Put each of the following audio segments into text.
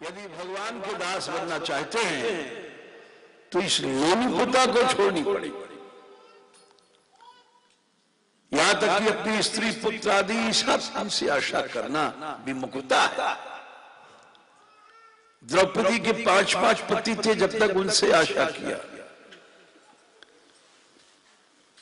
यदि भगवान के दास बनना चाहते हैं तो इस लोलुपता को छोड़नी पड़ेगी। यहां तक कि अपनी स्त्री पुत्र आदि सब से आशा करना विमुखता है। द्रौपदी के 5 पति थे, जब तक उनसे आशा किया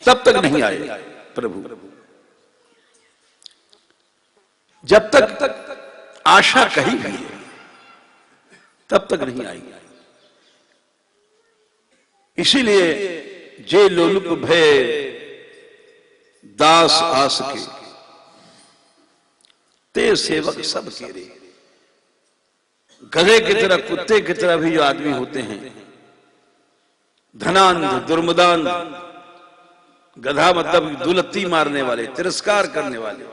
तब तक नहीं आए प्रभु। जब तक आशा कही गई है तब तक नहीं आई। इसीलिए जे लोलुप भय दास आस के, ते सेवक सब केरे। गधे की तरह, कुत्ते की तरह भी जो आदमी होते हैं, धनांध दुर्मदान, गधा मतलब दुलत्ती मारने वाले, तिरस्कार करने वाले,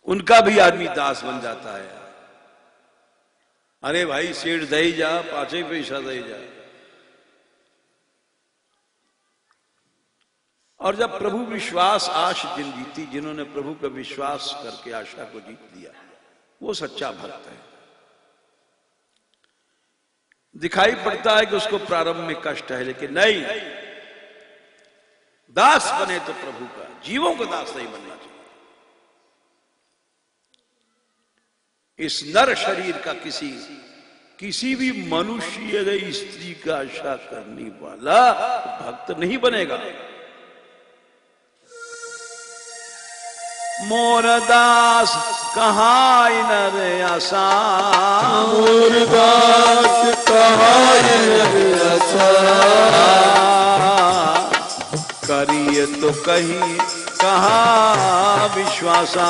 उनका भी आदमी दास बन जाता है। अरे भाई सेठ दे जा, 5 पैसा दे जा। और जब प्रभु विश्वास आश जिन जीती, जिन्होंने प्रभु का विश्वास करके आशा को जीत लिया, वो सच्चा भक्त है। दिखाई पड़ता है कि उसको प्रारंभ में कष्ट है, लेकिन नहीं, दास बने तो प्रभु का, जीवों को दास नहीं बनना चाहिए। इस नर शरीर का किसी भी मनुष्य या स्त्री का आशा करने वाला भक्त नहीं बनेगा। मोर दास कहाय नर आसा, मोर दास कहाय नर आसा, करिए तो कही कहा विश्वासा,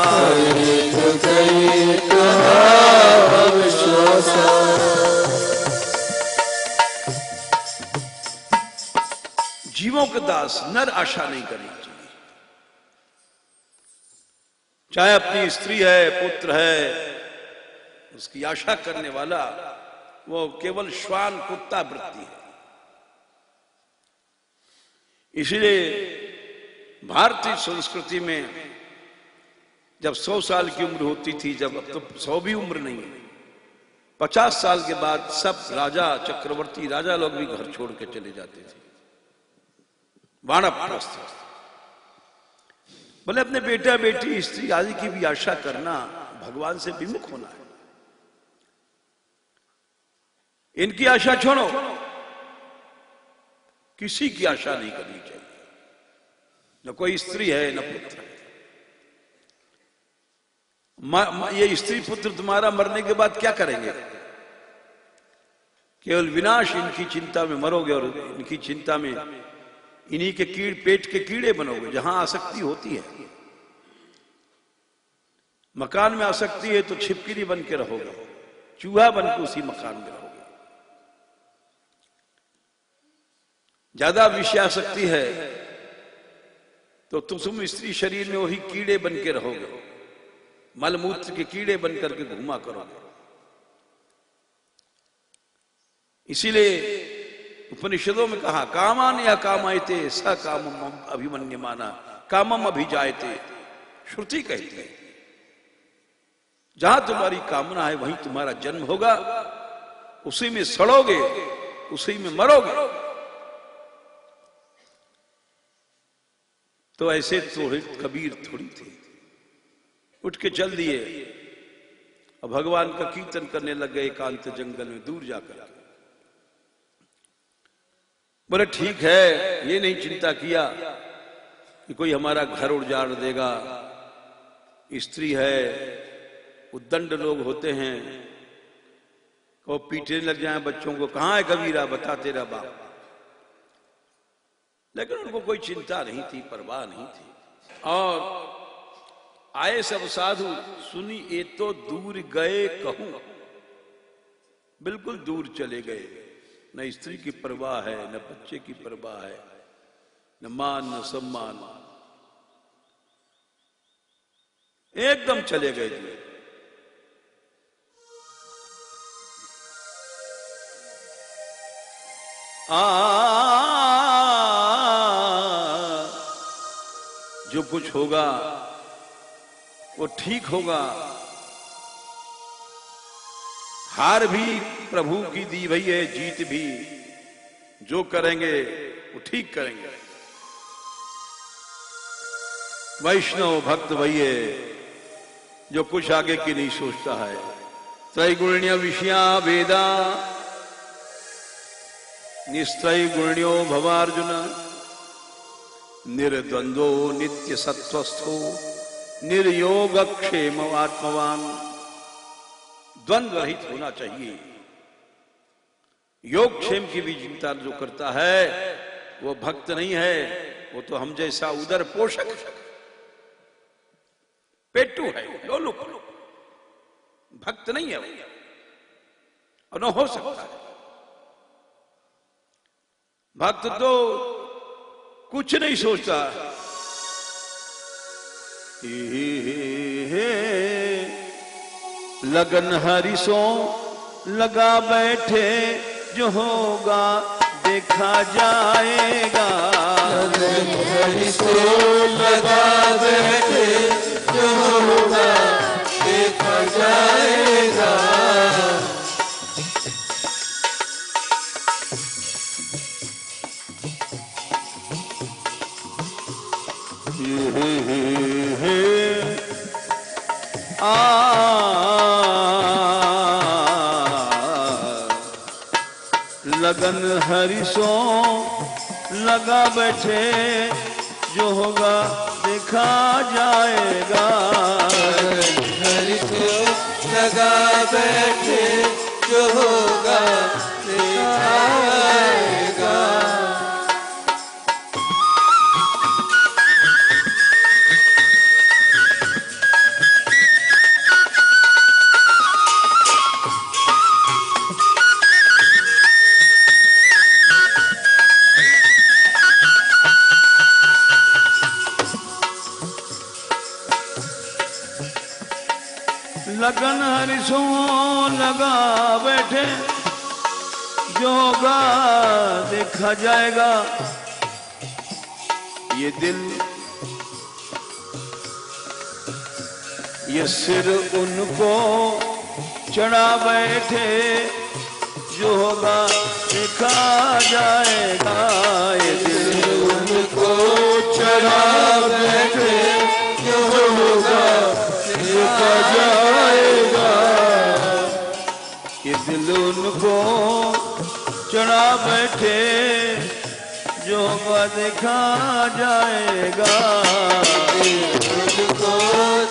करिए तो कही कहा विश्वासा। जीवों के दास नर आशा नहीं करनी चाहिए। चाहे अपनी स्त्री है, पुत्र है, उसकी आशा करने वाला वो केवल श्वान कुत्ता वृत्ति है। इसलिए भारतीय संस्कृति में जब 100 साल की उम्र होती थी, जब अब तो 100 भी उम्र नहीं है, 50 साल के बाद सब राजा, चक्रवर्ती राजा लोग भी घर छोड़ के चले जाते थे, वानप्रस्थ। बोले अपने बेटा बेटी स्त्री आदि की भी आशा करना भगवान से विमुख होना है। इनकी आशा छोड़ो, किसी की आशा नहीं करनी चाहिए। न कोई स्त्री है न पुत्र है। ये स्त्री पुत्र तुम्हारा मरने के बाद क्या करेंगे? केवल विनाश, इनकी चिंता में मरोगे और इनकी चिंता में इन्हीं के पेट के कीड़े बनोगे। जहां आसक्ति होती है, मकान में आसक्ति है तो छिपकली बन के रहोगे, चूहा बन के उसी मकान में रहोगे। ज्यादा विषयासक्ति है तो तुम स्त्री शरीर में वही कीड़े बन के रहोगे, मलमूत्र के कीड़े बन करके घूमा करोगे। इसीलिए उपनिषदों में कहा, कामान या कामायते स कामम अभिमन्यमाना कामम अभिजायते। श्रुति कहती है जहां तुम्हारी कामना है वहीं तुम्हारा जन्म होगा, उसी में सड़ोगे, उसी में मरोगे। तो ऐसे थोड़े कबीर थोड़ी थे, उठ के चल दिए और भगवान का कीर्तन करने लग गए एकांत जंगल में दूर जाकर। बोले ठीक है, ये नहीं चिंता किया कि कोई हमारा घर उजाड़ देगा। स्त्री है, उद्दंड लोग होते हैं, वो पीटने लग जाए बच्चों को, कहां है कबीरा, बता तेरा बाप। लेकिन उनको कोई चिंता नहीं थी, परवाह नहीं थी। और आए सब साधु, सुनी ये तो दूर गए कहूं, बिल्कुल दूर चले गए। न स्त्री की परवाह है, न बच्चे की परवाह है, न मान न सम्मान, एकदम चले गए। जो कुछ होगा वो ठीक होगा। हार भी प्रभु की दी भई है, जीत भी जो करेंगे वो ठीक करेंगे। वैष्णव भक्त वही है जो कुछ आगे की नहीं सोचता है। त्रैगुण्य विषया वेदा निस्त्रैगुण्यो भवार्जुन निर्द्वंद्वो नित्य सत्वस्थो निर्योग क्षेम आत्मवान। द्वंद्व रहित होना चाहिए। योग क्षेम की भी चिंता जो करता है वो भक्त नहीं है, वो तो हम जैसा उदर पोषक पेटू है, लोलुप, भक्त नहीं है वो, और न हो सकता है। भक्त तो कुछ नहीं सोचता। लगन हरिसो लगा बैठे, जो होगा देखा जाएगा। लगन हरिसो लगा बैठे, जो होगा देखा जाएगा। लगन हरिसो लगा बैठे, जो होगा देखा जाएगा। लगन हरिसो लगा बैठे, जो होगा देखा जाएगा। लगन हरिसो लगा बैठे, जो होगा देखा जाएगा। ये दिल ये सिर उनको चढ़ा बैठे, जो होगा देखा जाएगा। ये दिल उनको चढ़ा बैठे, जो होगा देखा जाएगा। ये दिल उनको चढ़ा बैठे, जो होगा देखा जाएगा। उनको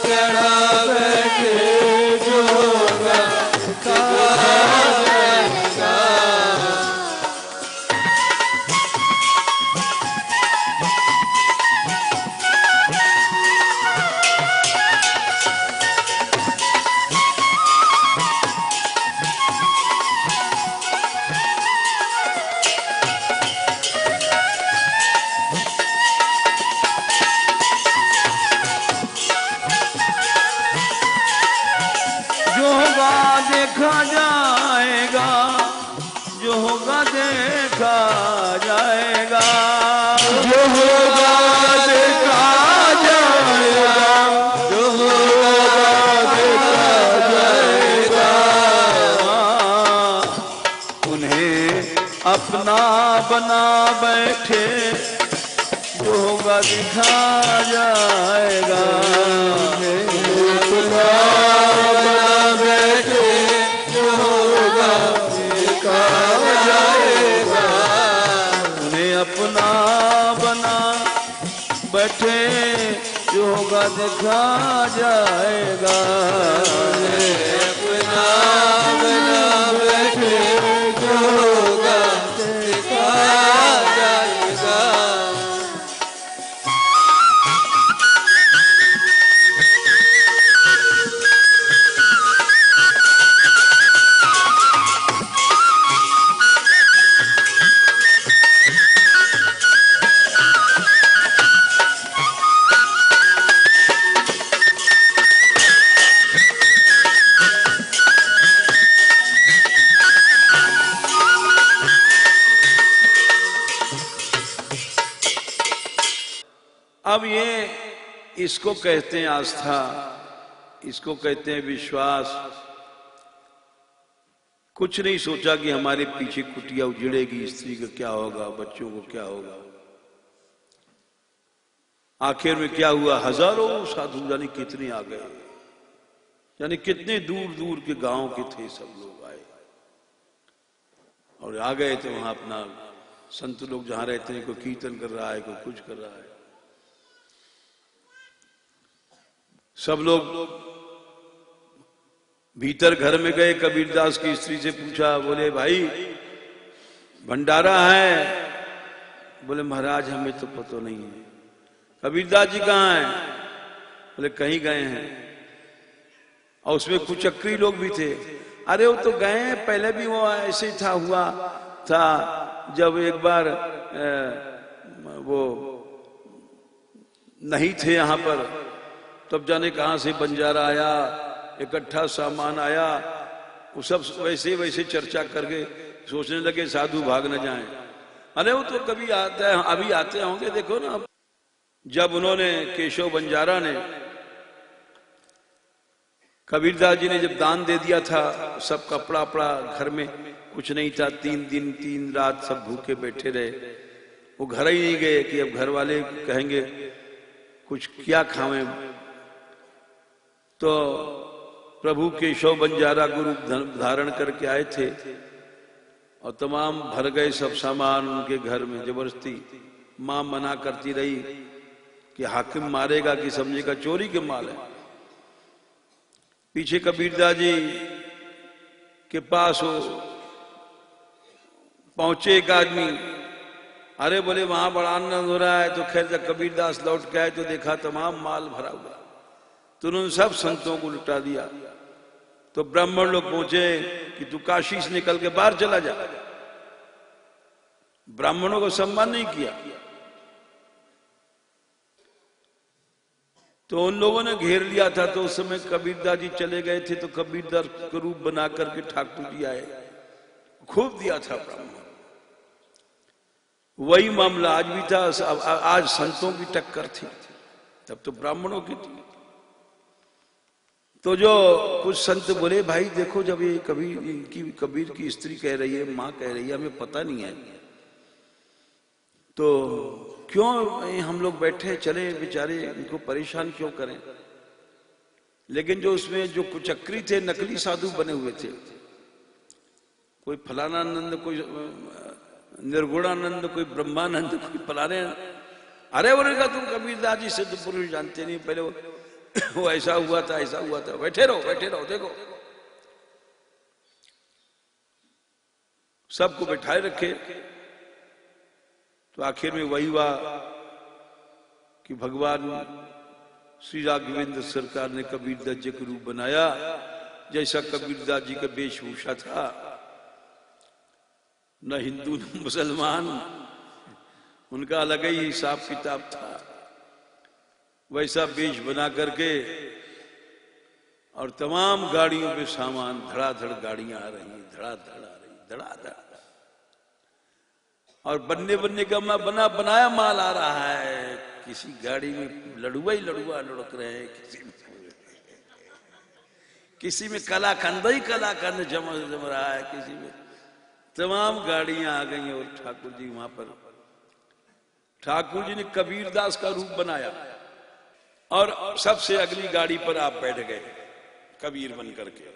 चढ़ा बैठे, जो होगा देखा जाएगा। जो होगा देखा जाएगा, जो होगा देखा जाएगा। जो होगा देखा जाएगा, जो होगा देखा जाएगा। उन्हें अपना बना बैठे, जो होगा देखा जाएगा। अपना बना बैठे, जो होगा देखा जाएगा। उन्हें अपना बना बैठे, जो होगा देखा जाएगा। अपना बना बैठे, जो होगा देखा जाएगा। अब ये इसको कहते हैं आस्था। इसको कहते हैं विश्वास। कुछ नहीं सोचा कि हमारे पीछे कुटिया उजड़ेगी, स्त्री का क्या होगा, बच्चों को क्या होगा। आखिर में क्या हुआ, हजारों साधु जाने कितने आ गए, यानी कितने दूर दूर के गांव के थे, सब लोग आए और आ गए। तो वहां अपना संत लोग जहां रहते हैं, कोई कीर्तन कर रहा है, कोई कुछ कर रहा है। सब लोग भीतर घर में गए। कबीरदास की स्त्री से पूछा, बोले भाई भंडारा है? बोले महाराज हमें तो पता नहीं है। कबीरदास जी कहाँ हैं? बोले कहीं गए हैं। और उसमें कुचक्री लोग भी थे। अरे वो तो गए हैं, पहले भी वो ऐसे था, हुआ था जब एक बार वो नहीं थे यहाँ पर, तब जाने कहां से बंजारा आया, इकट्ठा सामान आया, वो सब वैसे वैसे चर्चा करके सोचने लगे साधु भाग न जाएं। अरे वो तो कभी आता है, अभी आते होंगे, देखो ना। जब उन्होंने, केशव बंजारा ने, कबीरदास जी ने जब दान दे दिया था, सब कपड़ा अपड़ा घर में कुछ नहीं था, 3 दिन 3 रात सब भूखे बैठे रहे। वो घर ही नहीं गए कि अब घर वाले कहेंगे कुछ क्या खावें। तो प्रभु केशव बंजारा गुरु धारण करके आए थे और तमाम भर गए सब सामान उनके घर में। जबरदस्ती मां मना करती रही कि हाकिम मारेगा कि समझेगा चोरी के माल है। पीछे कबीरदास जी के पास हो पहुंचे एक आदमी। अरे बोले वहां बड़ा आनंद हो रहा है। तो खैर जब कबीरदास लौट के आए तो देखा तमाम माल भरा हुआ, तो उन्होंने सब संतों को लुटा दिया। तो ब्राह्मण लोग पहुंचे कि तू काशी से निकल के बाहर चला जा। ब्राह्मणों को सम्मान नहीं किया। तो उन लोगों ने घेर लिया था। तो उस समय कबीरदास जी चले गए थे, तो कबीरदास का रूप बना करके ठाकुर जी आए, खूब दिया था ब्राह्मण। वही मामला आज भी था। आज संतों की टक्कर थी, तब तो ब्राह्मणों की थी। तो जो कुछ संत बोले भाई देखो, जब ये कबीर की स्त्री कह रही है, मां कह रही है, हमें पता नहीं है, तो क्यों हम लोग बैठे, चले बेचारे इनको परेशान क्यों करें। लेकिन जो उसमें जो कुचक्री थे, नकली साधु बने हुए थे, कोई फलानानंद, कोई निर्गुणानंद, कोई ब्रह्मानंद, कोई फलाने। अरे बोलेगा तुम कबीरदास जी सिद्ध पुरुष जानते नहीं, पहले वो ऐसा हुआ था, ऐसा हुआ था। बैठे रहो देखो। सबको बैठाए रखे। तो आखिर में वही हुआ कि भगवान श्री राघवेंद्र सरकार ने कबीरदास जी का रूप बनाया। जैसा कबीरदास जी का वेशभूषा था, न हिंदू न मुसलमान, उनका अलग ही हिसाब किताब था। वैसा वेश बना करके और तमाम गाड़ियों पे सामान, धड़ाधड़ गाड़ियां आ रही, धड़ाधड़ आ रही, धड़ाधड़। और बनने का बनाया माल आ रहा है। किसी गाड़ी में लड़ुआ ही लड़ुआ लुढ़क रहे हैं, किसी में कलाकंद ही कलाकंद जम रहा है, किसी में तमाम गाड़ियां आ गई। और ठाकुर जी वहां पर, ठाकुर जी ने कबीरदास का रूप बनाया और सबसे अगली गाड़ी पर आप बैठ गए कबीर बन करके।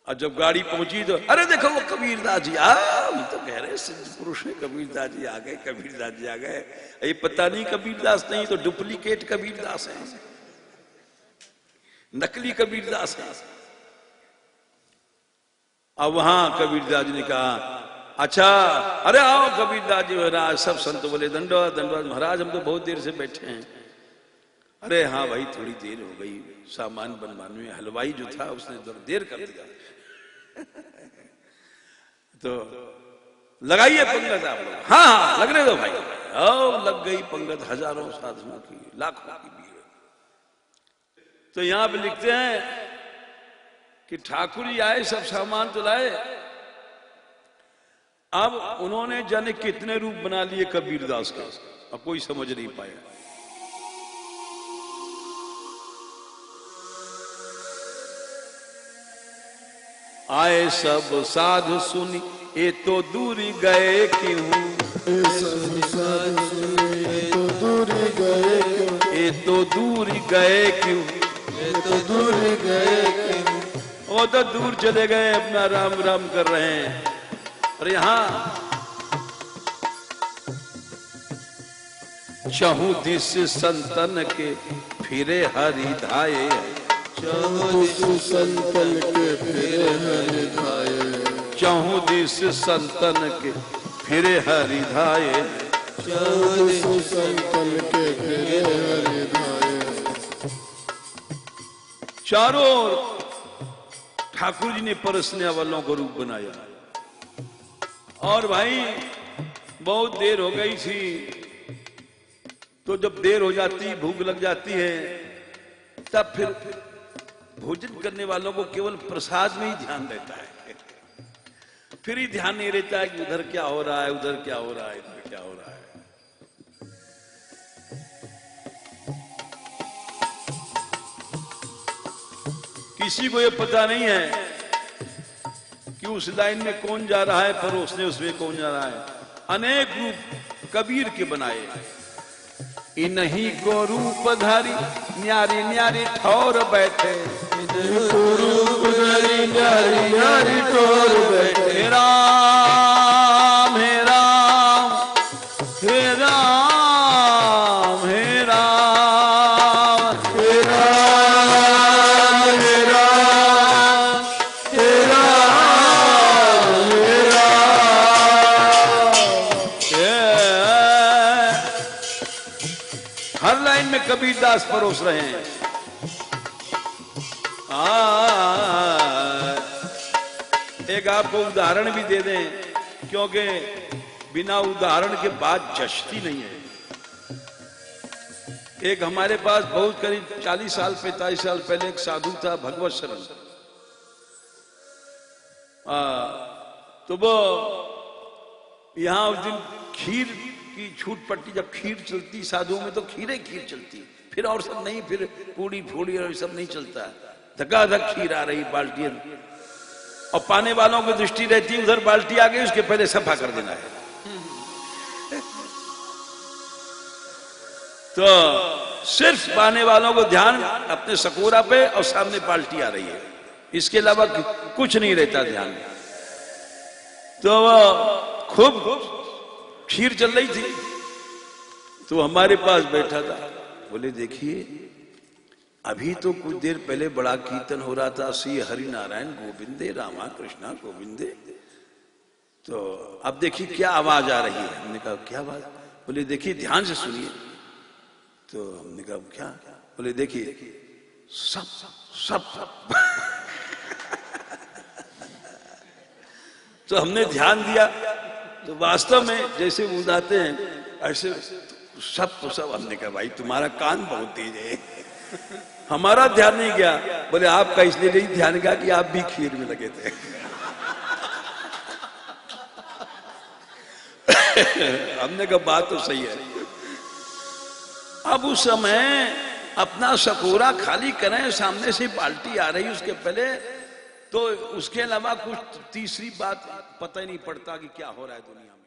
और जब गाड़ी पहुंची तो अरे देखो वो कबीरदास जी, हम तो कह रहे सिद्ध पुरुष है, कबीरदास जी आ गए, कबीरदास जी आ गए। ये पता नहीं कबीरदास नहीं तो डुप्लीकेट कबीरदास है, नकली कबीरदास है। अब वहां कबीरदास जी ने कहा अच्छा, अरे आओ कबीरदास जी महाराज। सब संत बोले दंडवत दंडवत महाराज, हम तो बहुत देर से बैठे हैं। अरे हाँ भाई थोड़ी देर हो गई, सामान बनवाने में हलवाई जो था उसने देर कर दिया। तो लगाइए पंगत आप लोग। हाँ लगने दो भाई। लग गई पंगत, हजारों साधुओं की, लाखों की भीड़। तो यहां पे लिखते हैं कि ठाकुर जी आए, सब सामान तो लाए। अब उन्होंने जाने कितने रूप बना लिए कबीरदास का, अब कोई समझ नहीं पाया। आए सब साधु सुनी ये तो दूर गए क्यों, ये तो दूर गए क्यों, वो तो दूर चले गए, अपना राम राम कर रहे हैं। और यहाँ चहु दिस संतन के फिरे हरि धाये, संतन के फिरे हरि धाये, चहु दिस संतन के फिरे हरि धाये, संतन के फिरे हरि धाये। चारों ओर ठाकुर जी ने परसने वालों को रूप बनाया। और भाई बहुत देर हो गई थी, तो जब देर हो जाती, भूख लग जाती है, तब फिर भोजन करने वालों को केवल प्रसाद में ही ध्यान रहता है, फिर ही ध्यान नहीं रहता है कि उधर क्या हो रहा है, उधर क्या हो रहा है, इधर क्या हो रहा है। किसी को ये पता नहीं है कि उस लाइन में कौन जा रहा है, परोसने उसमें कौन जा रहा है। अनेक रूप कबीर के बनाए, इन्हीं को रूप धारी न्यारी न्यारी ठौर बैठे, रूप धरी न्यारी न्यारी ठौर बैठे, हे राम हे राम हे राम हे राम हे राम हे राम हे राम हे राम। हर लाइन में कबीरदास परोस रहे हैं। एक आपको उदाहरण भी दे दें, क्योंकि बिना उदाहरण के बात जचती नहीं है। एक हमारे पास बहुत करीब 40 साल 45 साल पहले एक साधु था, भगवत शरण। तो वो यहां उस दिन खीर की छूट पट्टी, जब खीर चलती साधुओं में तो खीर चलती, फिर और सब नहीं, फिर पूड़ी फूड़ी और सब नहीं चलता। धकाधक खीर आ रही बाल्टी, और पाने वालों की दृष्टि रहती है उधर बाल्टी आ गई, उसके पहले सफा कर देना है। तो सिर्फ पाने वालों को ध्यान अपने सकोरा पे और सामने बाल्टी आ रही है, इसके अलावा कुछ नहीं रहता ध्यान। तो वो खूब खीर चल रही थी, तो हमारे पास बैठा था, बोले देखिए अभी तो कुछ देर पहले बड़ा कीर्तन हो रहा था, श्री हरि नारायण गोविंदे रामा कृष्णा गोविंदे, तो अब देखिए क्या आवाज आ रही है। हमने कहा क्या आवाज? बोले देखिए ध्यान से सुनिए। तो हमने कहा क्या? बोले देखिए सब सब सब तो हमने ध्यान दिया, तो वास्तव में जैसे बुझाते हैं ऐसे सब तो सब। हमने कहा भाई तुम्हारा कान बहुत तेज है, हमारा ध्यान नहीं गया। बोले आपका इसलिए नहीं ध्यान गया कि आप भी खीर में लगे थे। हमने कहा बात तो सही है। अब उस समय अपना सकोरा खाली करें, सामने से बाल्टी आ रही उसके पहले, तो उसके अलावा कुछ तीसरी बात पता ही नहीं पड़ता कि क्या हो रहा है दुनिया में।